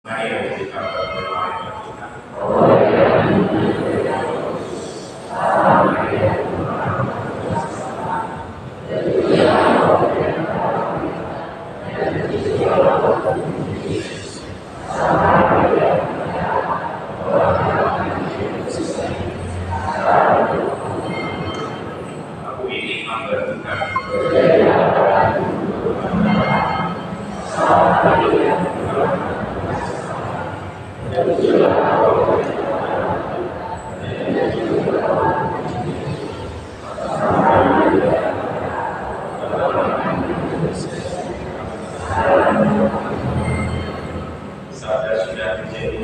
Mari kita berdoa. Aku ini memberitakan saudara sudah menjadi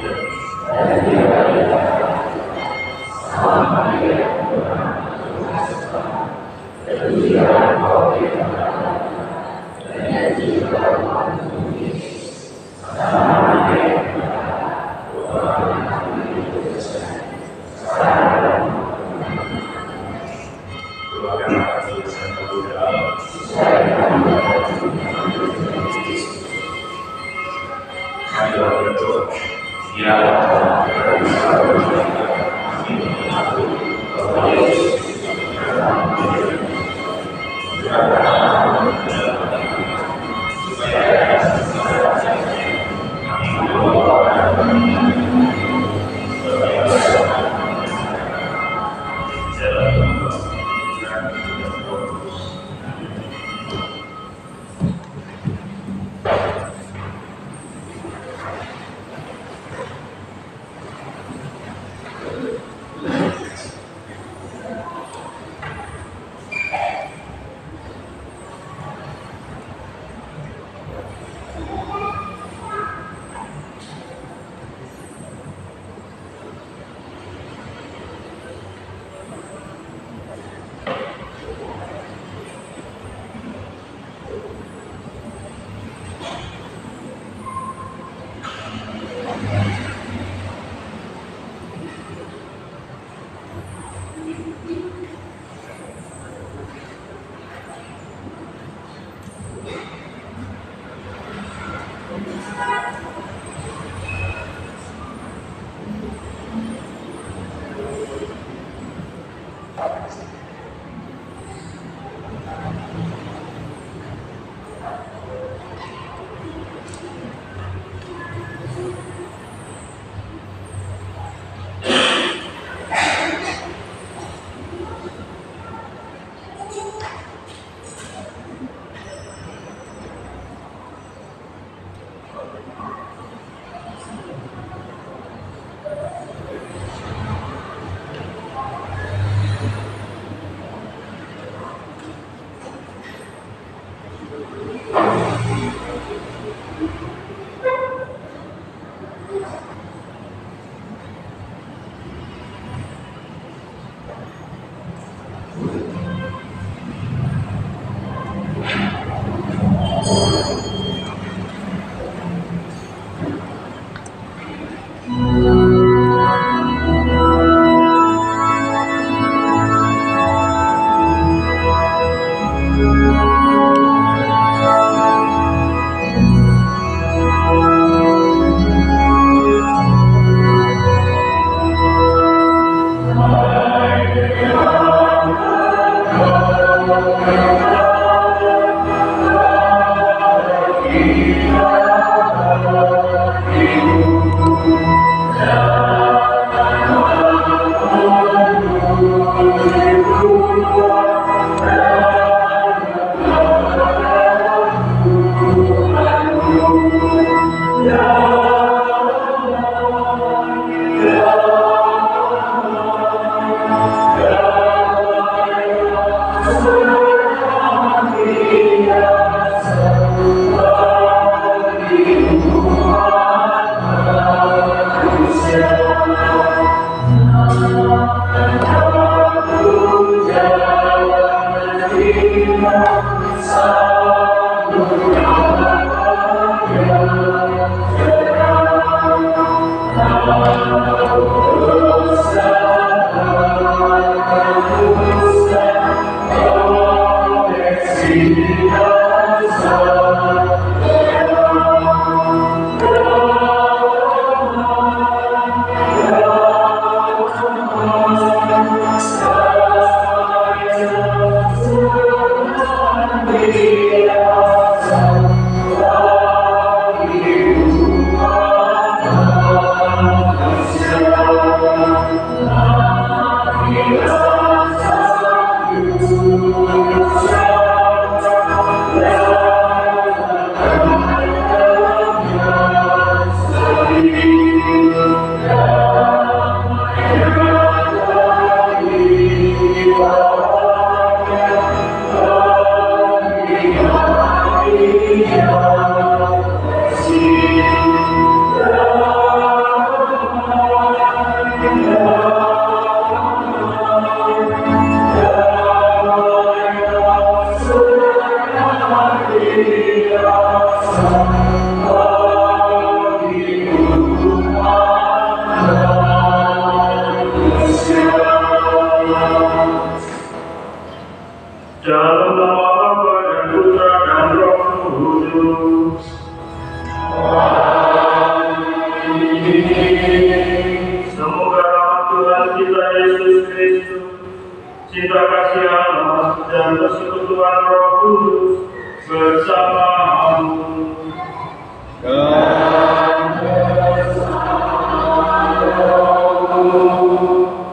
persekutuan Roh Kudus bersamamu.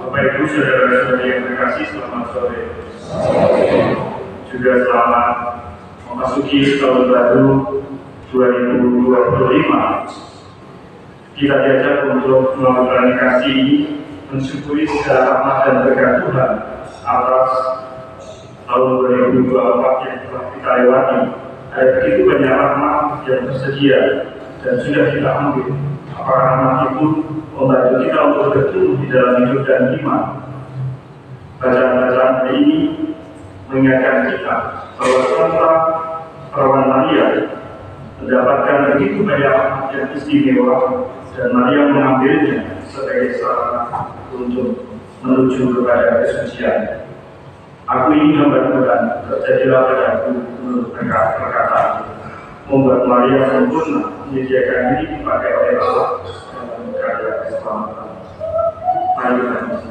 Bapak Ibu saudara-saudari yang terkasih, selamat sore. Juga selamat memasuki tahun baru 2025. Kita diajak untuk melakukan kasih ini, mensyukuri segala rahmat dan berkat Tuhan atas tahun 2024 yang telah kita lewati. Ada begitu banyak rahmat yang tersedia dan sudah kita ambil. Apakah rahmat itu membantu kita untuk bertumbuh di dalam hidup dan iman? Bacaan-bacaan hari ini mengingatkan kita bahwa Santa Perawan Maria mendapatkan begitu banyak rahmat yang istimewa, dan Maria mengambilnya sebagai sarana untuk menuju kepada kesucian. Aku ingin hamba Tuhan, terjadilah padaku menurut perkataan, membuat Maria sempurna, menyediakan diri dipakai oleh Allah dalam karya keselamatan. Mari kita isi.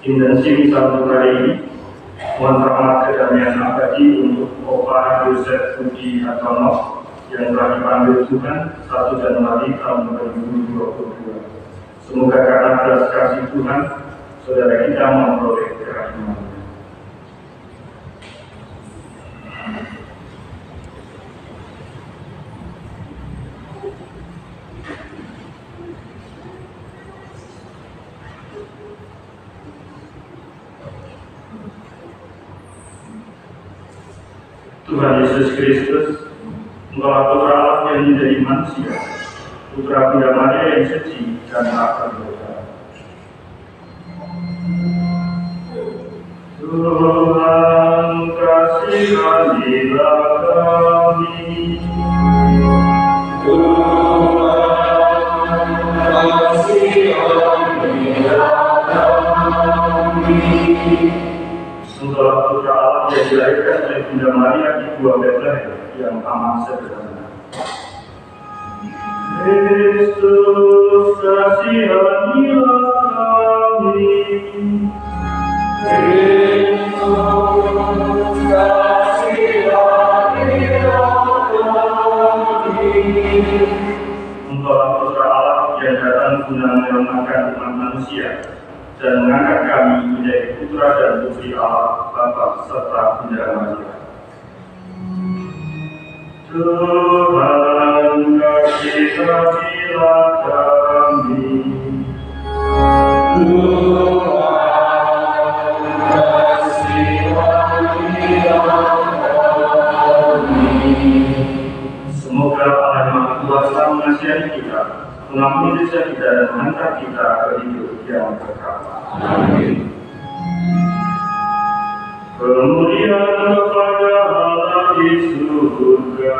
Intensi misal kali ini, mohon rahmat kedamaian abadi untuk Opa Yosef Budi Hartono yang telah dipanggil Tuhan 1 Januari tahun 2022. Semoga karena belas kasih Tuhan, saudara kita memperoleh kerahiman. Tuhan Yesus Kristus, Engkaulah Putra Allah yang menjadi manusia, Putra Bunda Maria yang suci dan tak berdosa. Tuhan kasihanilah kami. Tuhan kasihanilah kami. Engkaulah Putra Allah yang dilahirkan oleh Bunda Maria di Gua Betlehem yang amat sederhana. Kristus kasihanilah kami. Kristus kasihanilah kami. Engkaulah Putra Allah yang datang guna menyelamatkan umat manusia dan mengangkat kami menjadi putra dan putri Allah Bapa serta Bunda Maria. Tuhan kasihanilah kami. Tuhan kasihanilah kami. Semoga Allah Yang Maha Kuasa mengasihi kita, mengampuni dosa kita dan mengangkat kita ke hidup yang kekal. Amin. Kemuliaan kepada Allah di surga.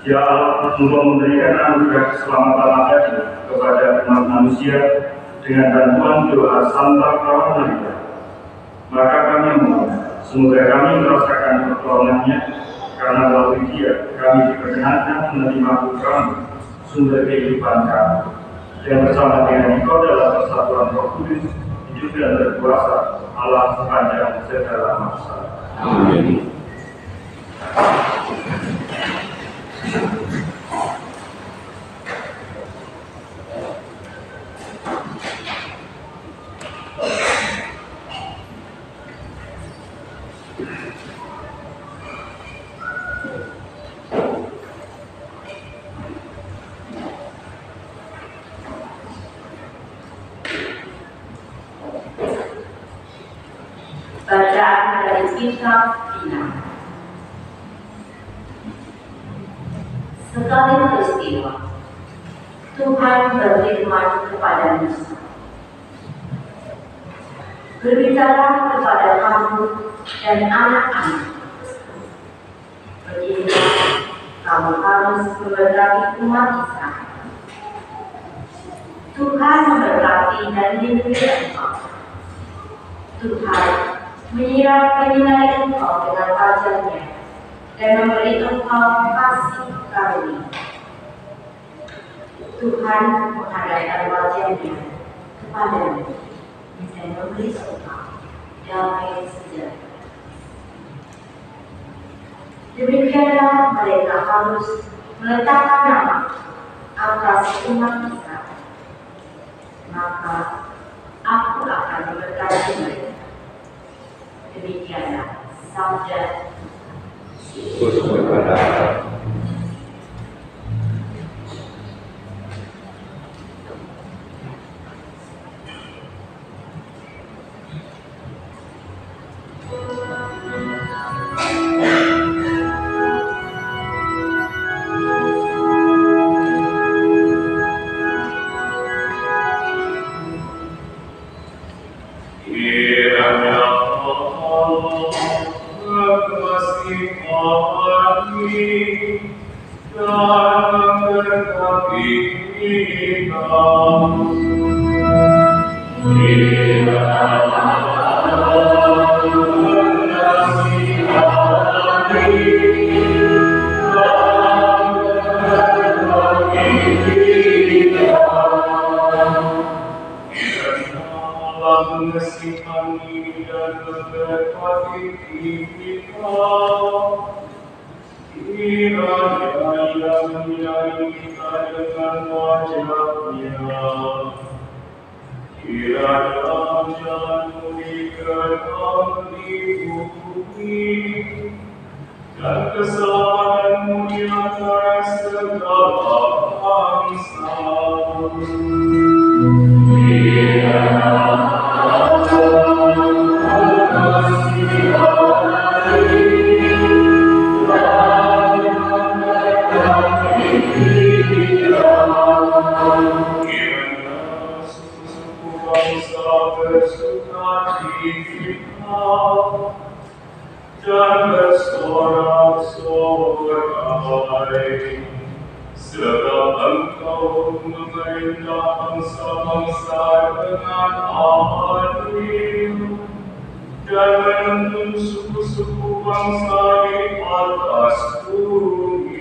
Ya Allah, Engkau memberikan anugerah keselamatan abadi kepada umat manusia dengan bantuan doa Santa Perawan Maria. Maka kami mohon, semoga kami merasakan pertolongannya, karena melalui Dia kami diperkenankan menerima putra-Mu, sumber kehidupan kami, yang bersama dengan Engkau dalam persatuan Roh Kudus, hidup dan berkuasa Allah sepanjang segala masa. Amin. Bacaan dari kitab Bilangan. Sekali peristiwa, Tuhan berfirman kepada Musa, "Berbicara kepada kamu dan anak-anak, beginilah kamu harus memberkati umat Israel. Tuhan memberkati dan melindungi engkau. Tuhan menyinari engkau dengan wajah-Nya dan memberi engkau kasih karunia. Tuhan menghadapkan wajah-Nya kepadamu dan memberi engkau damai sejahtera." Demikianlah mereka harus meletakkan nama atas umat Israel. Maka aku akan memberkati mereka. Demikianlah sabda Tuhan. Mengasihani dan memberkati kita. Kiranya Ia menyinari kita dengan wajah-Nya. Kiranya jalan-Mu digerakkan di bumi, dan keselamatan-Mu di antara segala bangsa. Kiranya sebab Engkau memerintah bangsa-bangsa dengan adil dan menuntun suku-suku bangsa di atas bumi.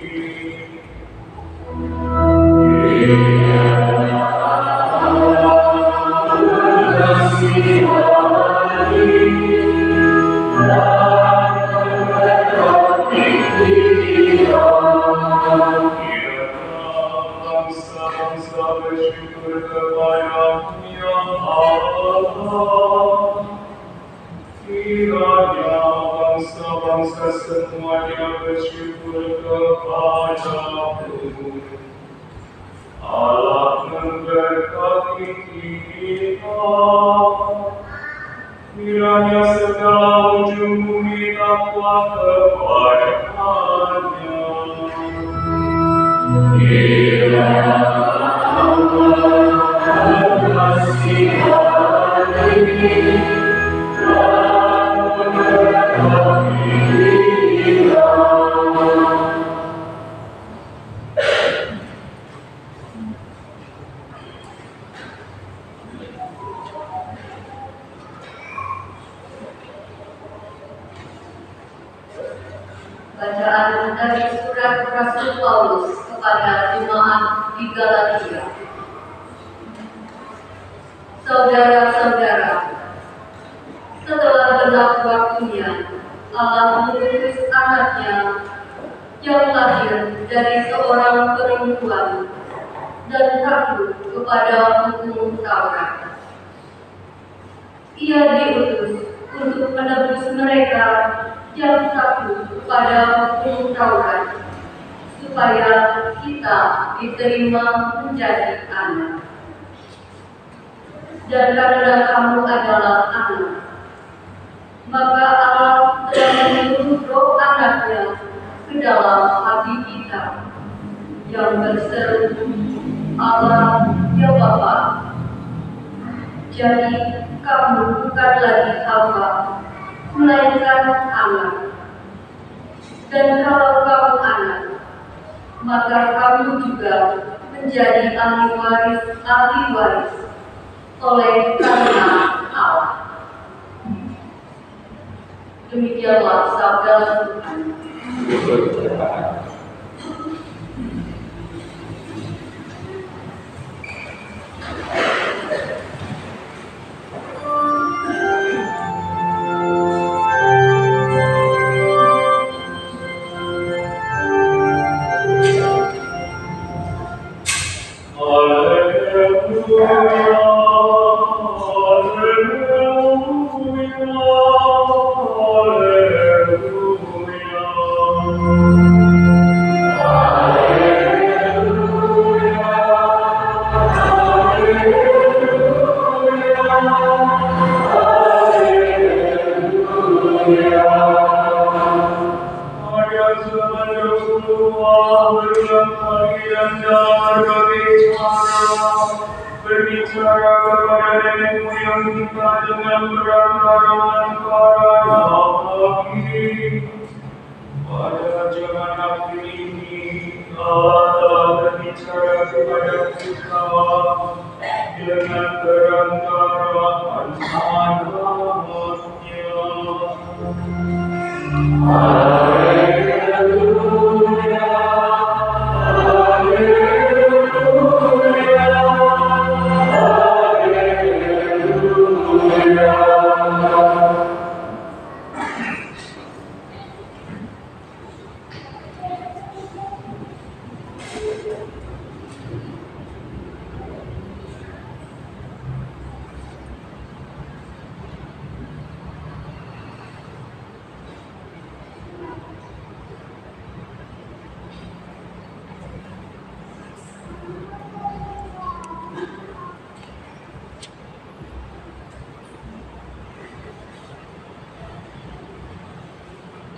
Bangsa-bangsa bersyukur kepada-Mu ya Allah. Kiranya bangsa-bangsa semuanya bersyukur kepada-Mu. Allah memberkati kita. Kiranya segala ujung bumi takwa kepada-Nya. Bacaan dari surat Rasul Paulus kepada jemaat di Galatia. Saudara-saudara, setelah genap waktunya, Allah mengutus anaknya yang lahir dari seorang perempuan dan takut kepada hukum Taurat. Ia diutus untuk menebus mereka yang takut kepada hukum Taurat, supaya kita diterima menjadi anak. Dan karena kamu adalah anak, maka Allah telah menurut roh anaknya ke dalam hati kita, yang berseru, Allah ya Bapa. Jadi kamu bukan lagi hamba, melainkan anak. Dan kalau kamu anak, maka kamu juga menjadi ahli waris oleh karena Allah. Demikianlah sabda Tuhan. Berbicara kepada nenek moyang kita dengan perantara kami. Pada zaman akhir ini, Allah telah berbicara kepada kita dengan perantara anak-anaknya.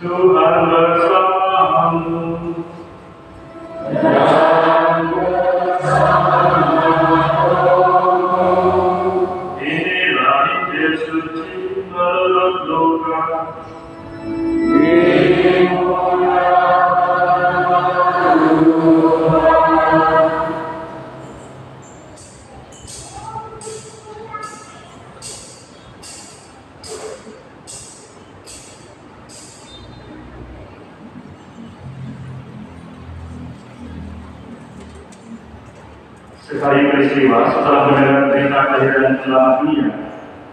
Tuhan bersamamu. Inilah Injil suci menurut Lukas. Sekali peristiwa, setelah mendengar berita kelahiran selamat dunia,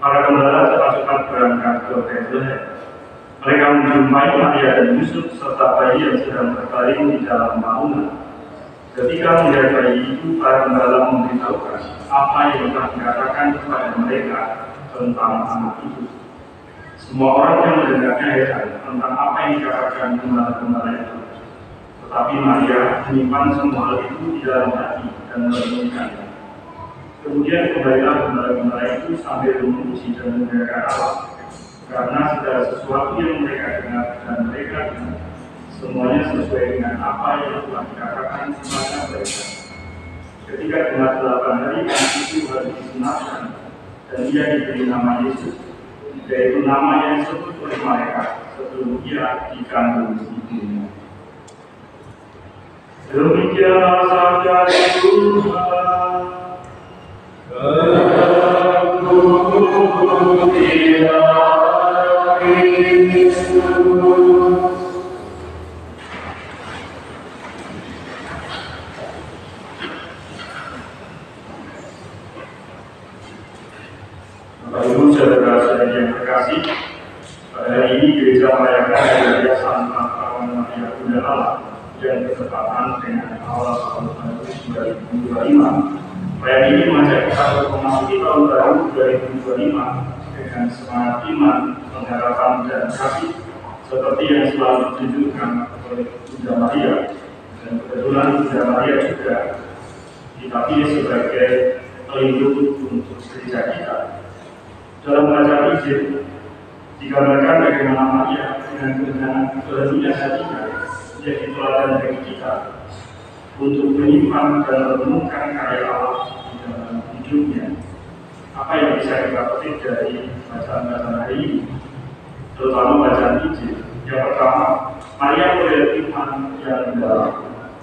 para gembala cepat-cepat berangkat ke Bethlehem. Mereka menjumpai Maria dan Yusuf serta bayi yang sedang berbaring di dalam naungan. Ketika melihat bayi itu, para gembala memberitahukan apa yang telah dikatakan kepada mereka tentang anak itu. Semua orang yang mendengarnya heran tentang apa yang dikatakan gembala-gembala itu. Tetapi Maria menyimpan semua hal itu di dalam hati dan merenungkannya. Kemudian kembalilah gembala-gembala itu sambil memuji dan memuliakan Allah, karena segala sesuatu yang mereka dengar dan mereka dengar, semuanya sesuai dengan apa yang telah dikatakan kepada mereka. Ketika genap 8 hari, anak itu harus disunatkan, dan ia diberi nama Yesus, yaitu nama yang disebut oleh mereka sebelum ia dikandung ibunya. Demikianlah sabda Tuhan. Bapak Ibu saudara-saudari yang terkasih, pada hari ini gereja merayakan hari raya Santa Perawan Maria Bunda Allah yang bertepatan dengan awal tahun 2025. Perayaan ini mengajak kita untuk memasuki tahun baru 2025 dengan semangat iman, pengharapan dan kasih seperti yang selalu ditunjukkan oleh Bunda Maria. Dan kebetulan Bunda Maria juga kita pilih sebagai pelindung untuk gereja kita. Dalam bacaan Injil digambarkan bagaimana Maria dengan kebenaran hatinya menjadi teladan bagi kita untuk menyimpan dan merenungkan karya Allah di dalam hidupnya. Apa yang bisa kita petik dari bacaan-bacaan hari ini, terutama bacaan Injil? Yang pertama, Maria melihat iman yang mendalam.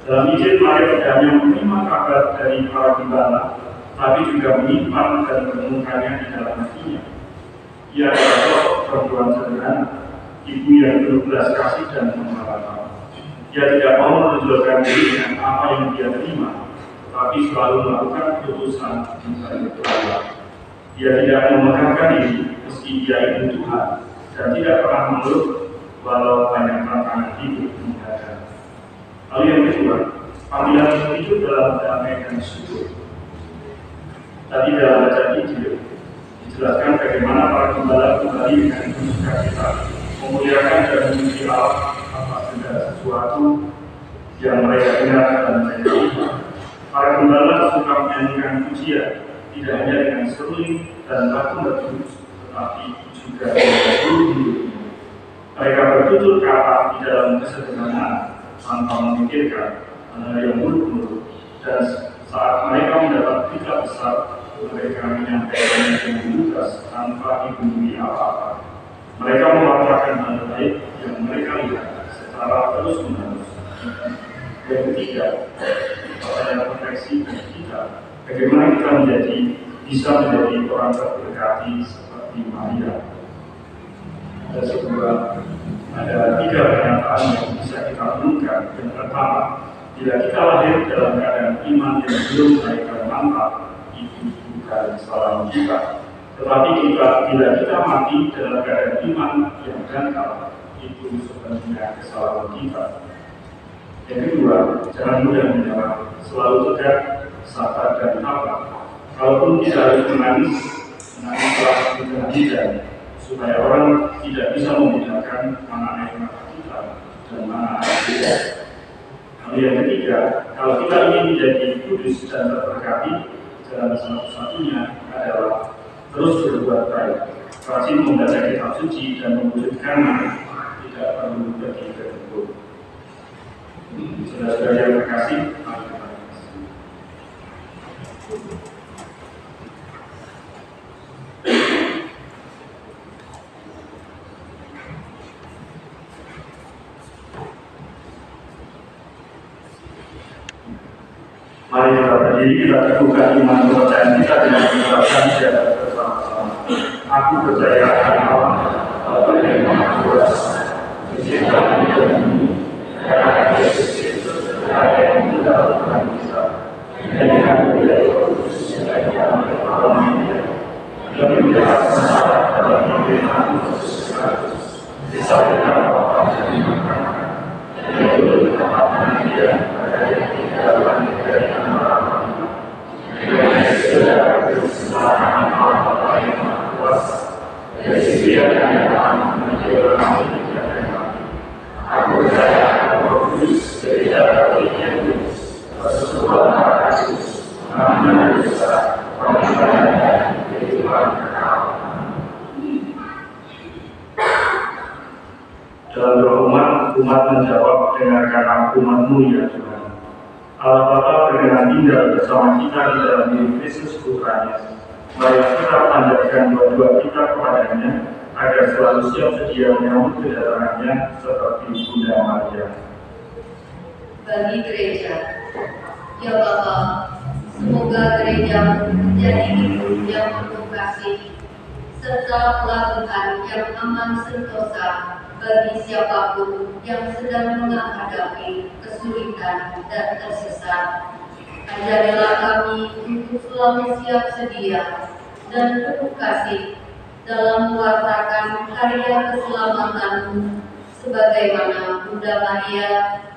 Dalam Injil, Maria tidak hanya menerima kabar dari para gembala, tapi juga menyimpan dan merenungkannya di dalam hatinya. Ia adalah perempuan sederhana, ibu yang penuh belas kasih dan pengharapan. Dia tidak mau menunjukkan diri dengan apa yang dia terima, tetapi selalu melakukan keputusan mencari Allah. Dia tidak memegangkan diri meski dia itu Tuhan, dan tidak pernah mengeluh walau banyak tantangan hidup menghadap. Lalu yang kedua, panggilan itu dalam damai dan syukur. Tadi dalam bacaan Injil dijelaskan bagaimana para gembala kembali dengan penuh sukacita memuliakan dan memuji Allah atas segala sesuatu yang mereka dengar dan mereka terima. Para gembala suka menyanyikan pujian tidak hanya dengan seruling dan lagu-lagu, tetapi juga dengan hidupnya. Mereka bertutur kata di dalam kesederhanaan tanpa memikirkan hal yang muluk-muluk, dan saat mereka mendapat berita besar, mereka menyampaikannya dengan lugas tanpa dibungkiri apa-apa. Mereka mewartakan hal baik yang mereka lihat secara terus-menerus. Yang ketiga, pertanyaan refleksi bagi kita, bagaimana kita bisa menjadi orang terberkati seperti Maria. Ada tiga pernyataan yang bisa kita renungkan. Yang pertama, bila kita lahir dalam keadaan iman yang belum baik mantap, itu bukan kesalahan kita. Tetapi bila kita mati dalam keadaan iman yang dangkal, itu sebenarnya kesalahan kita. Yang kedua, jangan mudah menyerah, selalu tegak, sabar dan tabah. Kalaupun tidak harus menangislah dengan hidang, supaya orang tidak bisa membedakan mana air mata kita dan mana air kita. Lalu yang ketiga, kalau kita ingin menjadi kudus dan terberkati, jalan satu-satunya adalah terus berbuat baik, rajin membaca kitab suci dan mewujudkan tidak perlu pergi ke kebun. Saudara-saudara yang terkasih, mari kita berdiri, kita teguhkan iman kepercayaan kita dengan mengucapkan syahadat bersama-sama. Aku percaya akan Allah, Bapa yang Maha Kuasa, menciptakan bumi, karena Yesus Kristus ada yang tidak Tuhan kita, dan dengan menjawab, dengarkan aku, ya Tuhan. Allah Bapa berkenan tinggal bersama kita di dalam diri Kristus Putranya. Mari kita panjatkan doa-doa kita kepadanya, agar selalu siap sedia menyambut kedatangannya seperti Bunda Maria. Bagi gereja, ya Bapa, semoga gereja menjadi hidup yang penuh kasih, serta pelabuhan yang aman sentosa bagi siapapun yang sedang menghadapi kesulitan dan tersesat. Ajarilah kami untuk selalu siap sedia dan penuh kasih dalam mewartakan karya keselamatan-Mu, sebagaimana Bunda Maria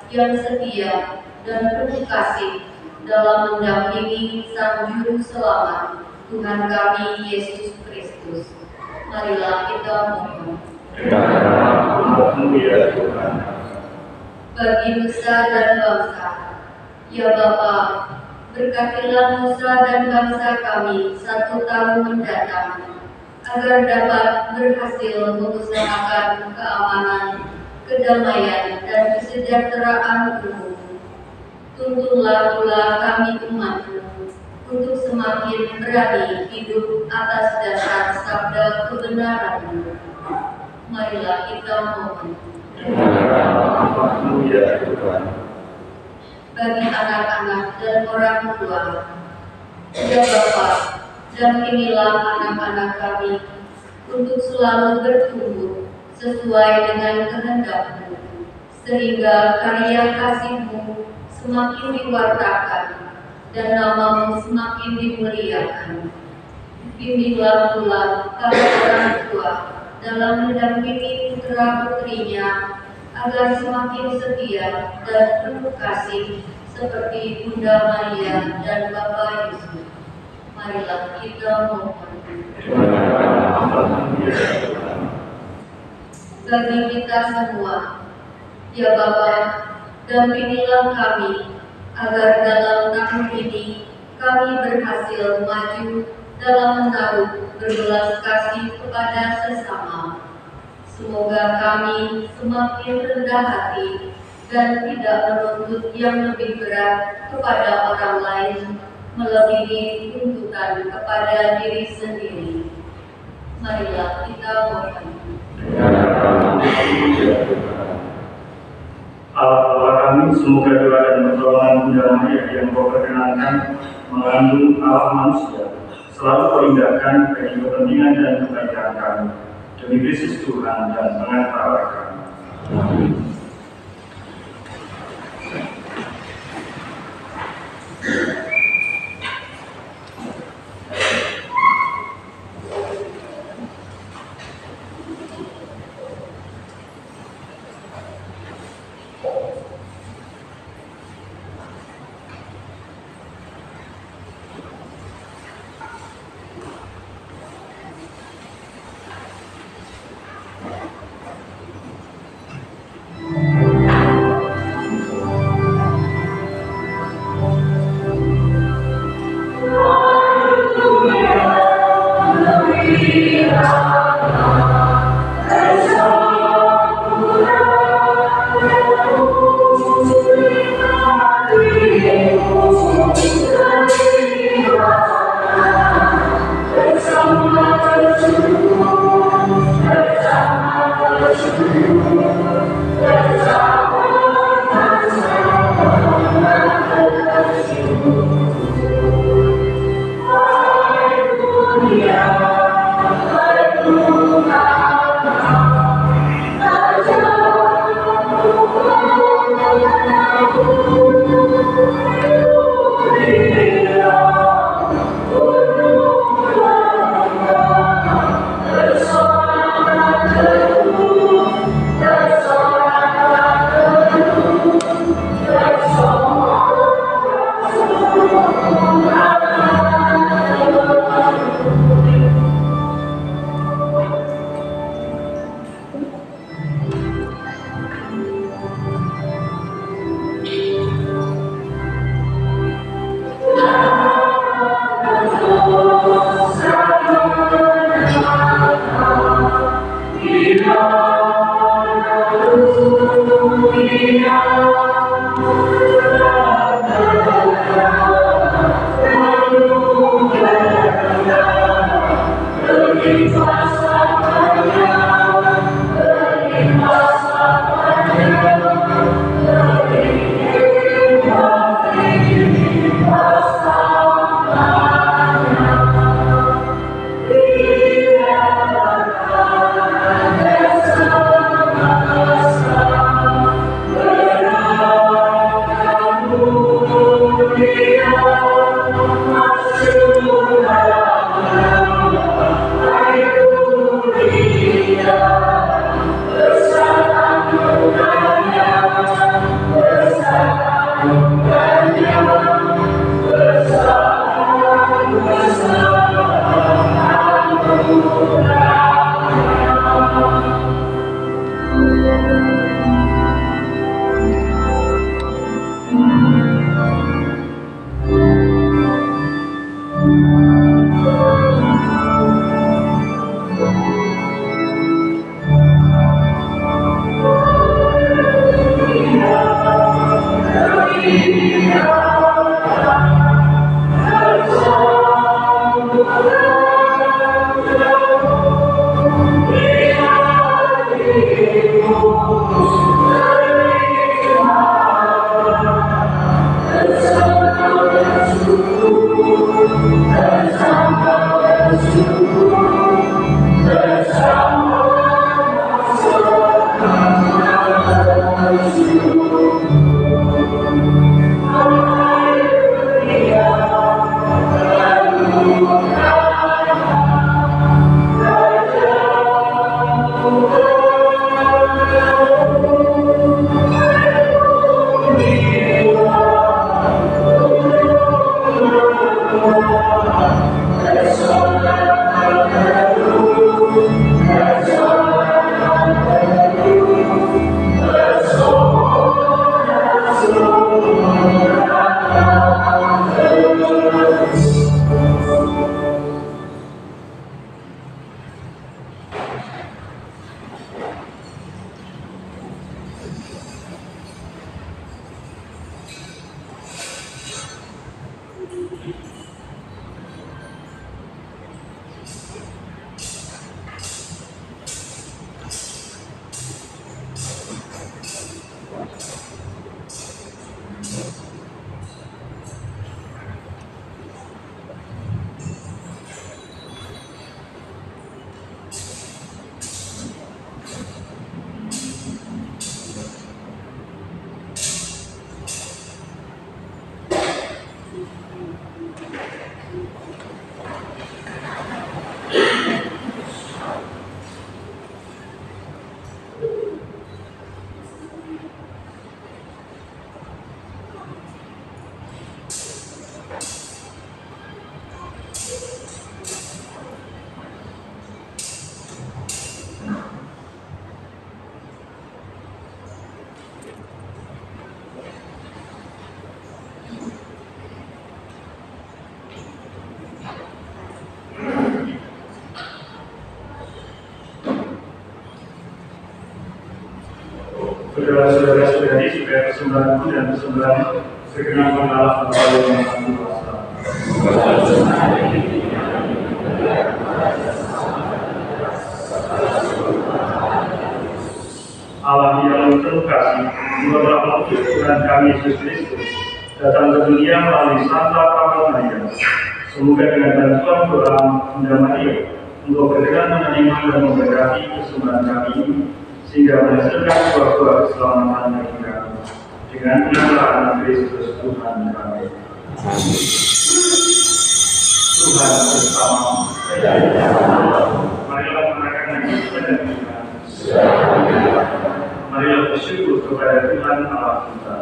yang setia dan penuh kasih dalam mendampingi Sang Juru Selamat, Tuhan kami Yesus Kristus. Marilah kita mohon. Ya Tuhan. Bagi nusa dan bangsa, ya Bapa, berkatilah nusa dan bangsa kami 1 tahun mendatang, agar dapat berhasil mengusahakan keamanan, kedamaian, dan kesejahteraan umum. Tuntunlah pula kami umat-Mu untuk semakin berani hidup atas dasar sabda kebenaran-Mu. Marilah kita mohon. Ya Tuhan. Bagi anak-anak dan orang tua, ya Bapa, dampingilah anak-anak kami untuk selalu bertumbuh sesuai dengan kehendak-Mu, sehingga karya kasih-Mu semakin diwartakan dan nama-Mu semakin dimuliakan. Bimbinglah pula para orang tua dalam mendampingi putra-putrinya agar semakin setia dan penuh kasih seperti Bunda Maria dan Bapa Yesus. Marilah kita mohon. Bagi kita semua, ya Bapa, dampingilah kami agar dalam tahun ini kami berhasil maju dalam menaruh berbelas kasih kepada sesama. Semoga kami semakin rendah hati dan tidak menuntut yang lebih berat kepada orang lain, melebihi tuntutan kepada diri sendiri. Marilah kita mohon. Allah Bapa kami, semoga doa dan pertolongan Bunda Maria yang Kau perkenankan mengandung Allah manusia selalu Kau indahkan bagi kepentingan dan kebaikan kami. Demi Kristus Tuhan dan pengantara kami. Amin. Saudara-saudari, supaya persembahanku dan persembahan segenap Allah kepada Yang Maha Kuasa. Allah yang penuh kasih, mengutus utus Tuhan kami Yesus Kristus datang ke dunia melalui Santa Maria. Semoga dengan bantuan doa Bunda Maria, untuk berkenan menerima dan memberkati persembahan kami ini, sehingga menghasilkan buah-buah keselamatan bagi kami. Dengan penyertaan Kristus Tuhan kami. Tuhan bersama. Marilah menaikkan nyanyi kepada Tuhan. Marilah bersyukur kepada Tuhan Allah kita.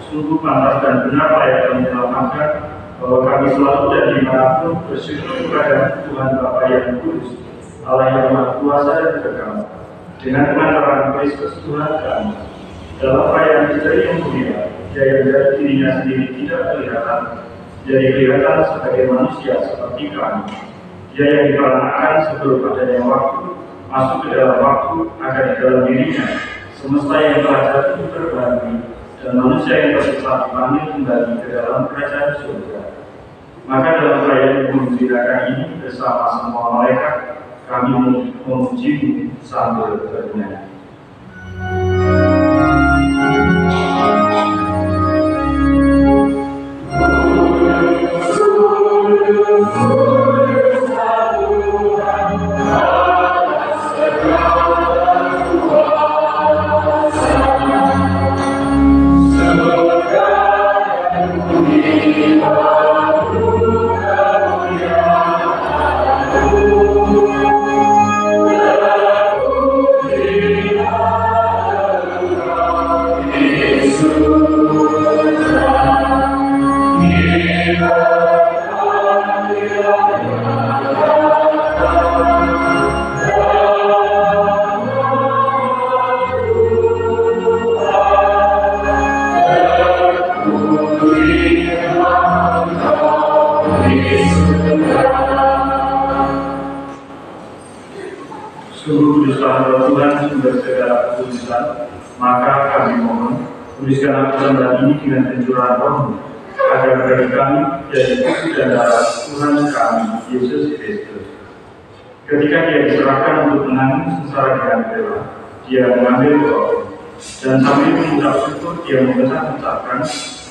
Sungguh pantas dan benar layak kami melakukan bahwa kami selalu dan dimanapun bersyukur kepada Tuhan Bapa yang kudus, Allah yang Maha Kuasa dan kekal, dengan pengantaran Kristus Tuhan kami. Dalam perayaan misteri yang mulia, Dia yang dari dirinya sendiri tidak kelihatan, jadi kelihatan sebagai manusia seperti kami. Dia yang diperanakan sebelum adanya waktu, masuk ke dalam waktu agar di dalam dirinya semesta yang telah jatuh terbagi, dan manusia yang tersesat dipanggil kembali ke dalam kerajaan surga. Maka dalam perayaan Gembira ini bersama semua malaikat kami memuji-Mu sambil bernyanyi. Sungguh kuduslah Tuhan sumber segala kekudusan, maka kami mohon tuliskan aturan ini dengan pencurahan Roh-Mu, agar bagi kami jadi tubuh dan darah Tuhan kami Yesus Kristus. Ketika Dia diserahkan untuk menanggung sengsara dengan rela, Dia mengambil roh, dan sambil mengucap syukur Dia memecah-mecahkan,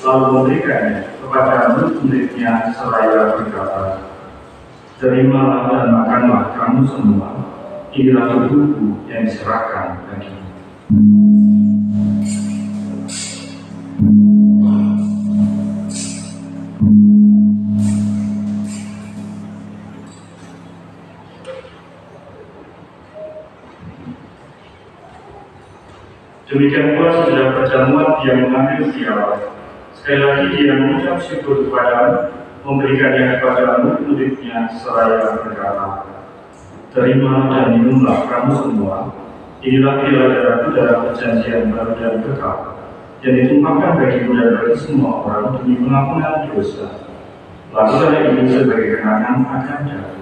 lalu memberikannya kepada murid-muridnya seraya berkata, "Terimalah dan makanlah kamu semua. Inilah tubuhku yang diserahkan bagimu." Demikian pula sudah perjamuan Dia mengambil piala. Sekali lagi Dia mengucap syukur kepada-Mu, memberikannya kepada murid-muridnya seraya berkata, "Terima dan minumlah kamu semua. Inilah piala darahku dalam perjanjian baru dan kekal, yang ditumpahkan bagimu dan bagi semua orang demi pengampunan dosa. Lakukanlah ini sebagai kenangan akan darahku."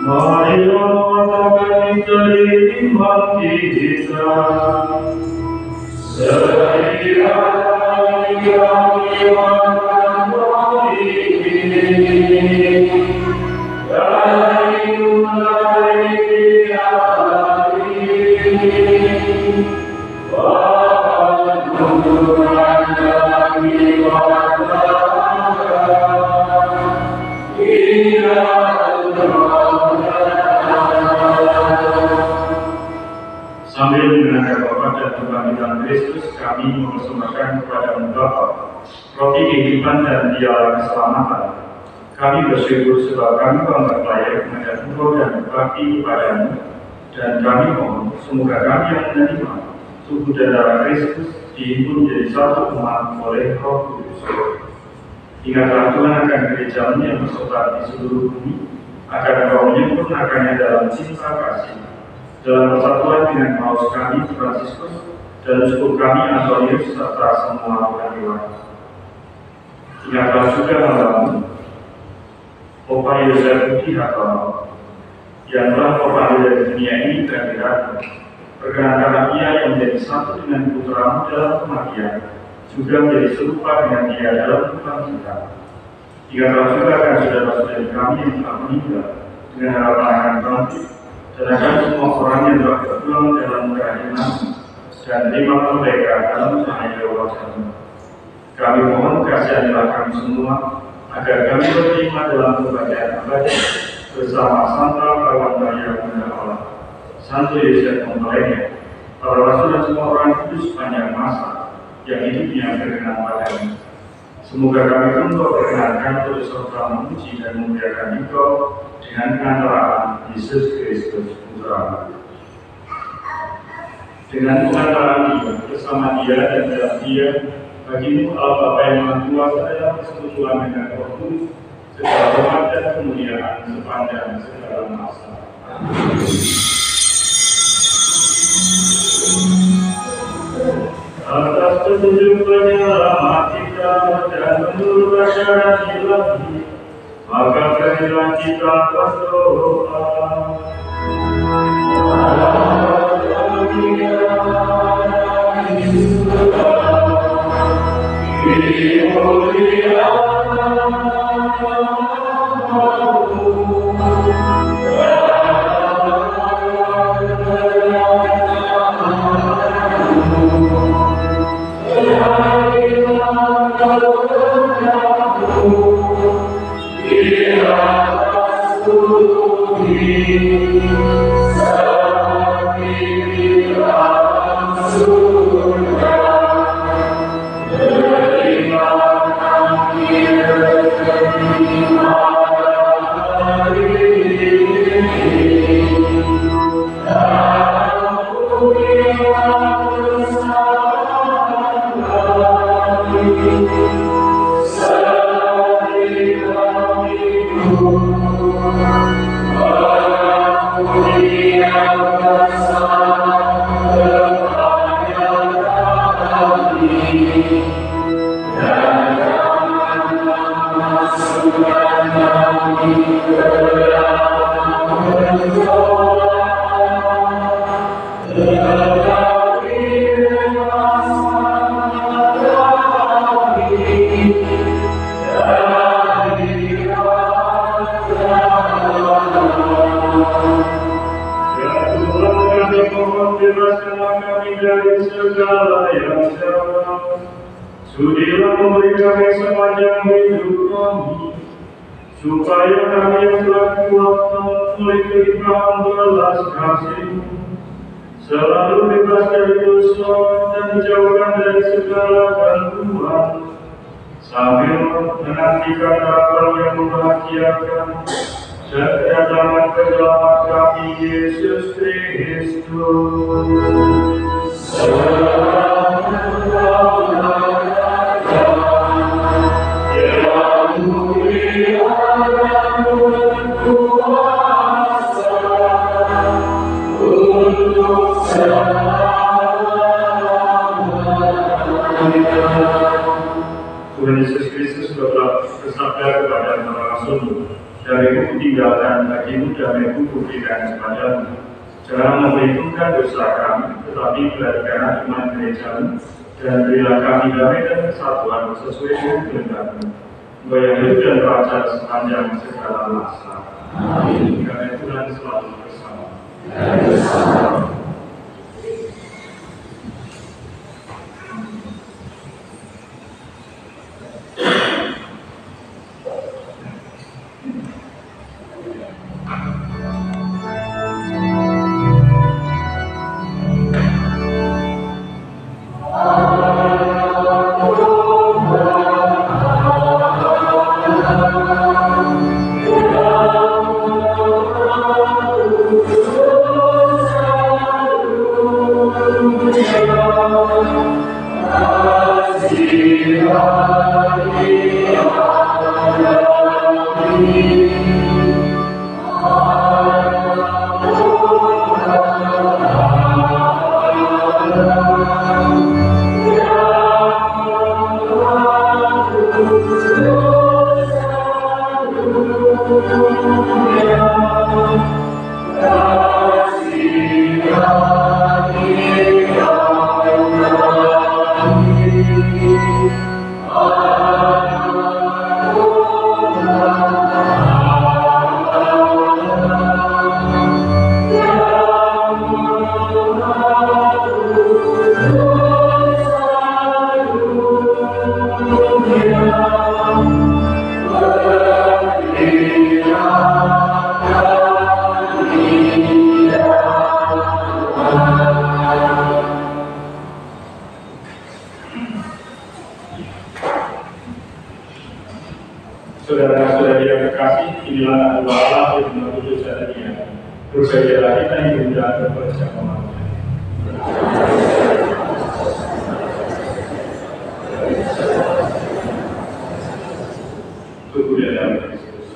Marilah kami terima kita, sekiranya kami makan roti ini, dan mulai hari ini, Tuhan kami sambil mengenangkan Bapa dan kebangkitan Kristus, kami mempersembahkan kepada-Mu Bapa roti kehidupan dan piala keselamatan. Kami bersyukur sebab kami bangga layak menghadap Engkau dan berbakti kepada-Mu, dan kami mohon semoga kami yang menerima tubuh dan darah Kristus dihimpun menjadi satu umat oleh Roh Kudus. Ingatlah Tuhan akan gereja-Mu yang tersebar di seluruh bumi, agar Engkau menyempurnakannya dalam cinta kasih, dalam persatuan dengan Paus kami Fransiskus dan uskup kami Antonius serta semua orang dewasa. Ingatlah juga hamba-Mu Opa Yosef Budi Hartono, yang telah berpaling dari dunia ini dan dirata. Perkenankanlah Ia yang menjadi satu dengan Putra-Mu dalam kematian, juga menjadi serupa dengan Dia dalam kebangkitan. Ingatlah juga akan saudara-saudari kami yang telah meninggal dengan harapan akan bangkit, dan akan semua orang yang telah berpulang dalam keadilan, dan terimalah mereka dalam cahaya wajah-Mu. Kami mohon kasihanilah kami semua, agar kami berterima dalam kebahagiaan abadi bersama Santa Perawan Maria Bunda Allah, Santo Yosef mempelainya, para rasul dan semua orang kudus sepanjang masa yang hidupnya berkenan padamu. Semoga kami pun Kau perkenankan untuk serta memuji dan memuliakan Engkau dengan pengantaraan Yesus Kristus Putra-Mu. Dengan pengantaraan Dia, bersama Dia dan dalam Dia, bagi-Mu Allah Bapa yang Maha Kuasa dalam persekutuan dengan Roh Kudus, segala hormat dan kemuliaan sepanjang segala masa. Atas petunjuk penyelamat kita dan menurut ajaran ilahi, maka berilah kita berdoa. Sudilah memberi kami sepanjang hidup kami, supaya kami yang telah kuatkan oleh kelimpahan belas kasih-Mu, selalu bebas dari dosa dan dijauhkan dari segala gangguan, sambil menantikan kabar yang membahagiakan dan kedatangan penyelamat kami Yesus Kristus. Tuhan Yesus Kristus telah bersabda kepada para rasul, dariku kutinggalkan bagimu damaiku kuberikan kepadamu. Jangan memperhitungkan dosa kami, tetapi berikanlah iman gereja-Mu, dan berilah kami damai dan kesatuan sesuai dengan kehendak-Mu. Engkau yang hidup dan raja sepanjang segala masa. Amin. Karena Tuhan selalu bersama. Saudara-saudari yang terkasih, inilah doa Allah yang menuju Dia. Berbahagialah kita yang diundang kepada Tuhan. Tuhan dalam Kristus.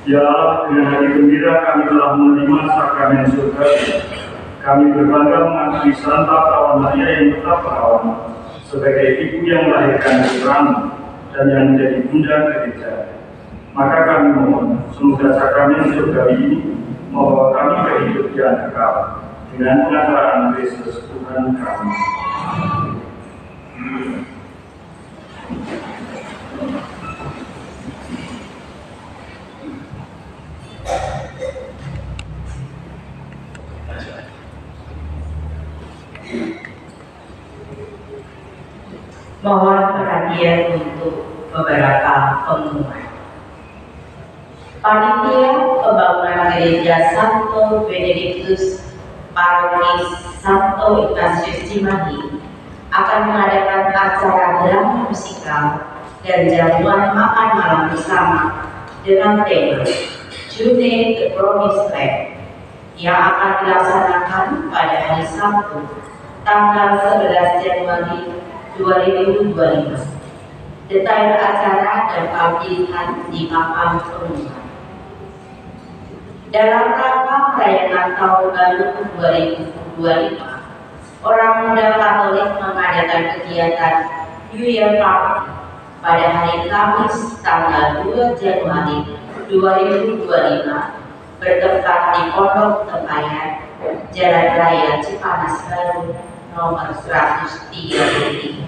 Ya Allah, dengan hati gembira kami telah menerima sakramen surga. Kami berbangga mengakui Santa Perawan Maria yang tetap perawan, sebagai ibu yang melahirkan putramu dan yang menjadi bunda gereja. Maka kami mohon, semoga sakramen surgawi ini membawa kami ke hidup yang kekal dengan pengantaran Kristus Tuhan kami. Mohon perhatian untuk beberapa pengumuman. Panitia Pembangunan Gereja Santo Benedictus Paroki Santo Ignatius Cimahi akan mengadakan acara drama musikal dan jamuan makan malam bersama dengan tema Journey the Promised Land yang akan dilaksanakan pada hari Sabtu tanggal 11 Januari 2025. Detail acara dan pilihan di papan pengumuman. Dalam rangka perayaan Tahun Baru 2025, orang muda Katolik mengadakan kegiatan New Year Party pada hari Kamis tanggal 2 Januari 2025 bertempat di Pondok Tempayan, Jalan Raya Cipanas Baru, nomor 133.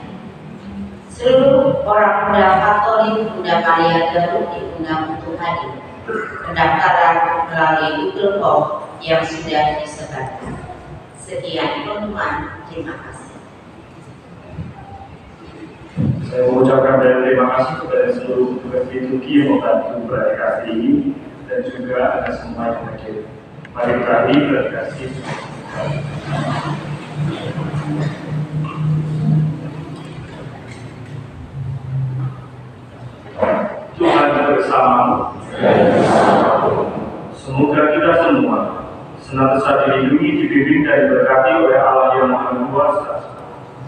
Seluruh orang muda Katolik Bunda Maria Garut diundang untuk hadir. Pendaftaran melalui Google Form yang sudah disebarkan. Sekian pengumuman. Terima kasih. Saya mengucapkan terima kasih kepada seluruh petugas liturgi yang membantu pratikasi ini dan juga ada semua yang hadir. Mari kami pratikasi. Tuhan bersamamu. Semoga kita semua senantiasa dilindungi, dibimbing dan diberkati oleh Allah yang Maha Kuasa,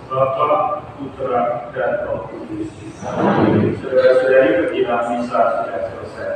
Bapa, Putra, dan Roh Kudus. Saudara-saudari, kegiatan misa sudah selesai.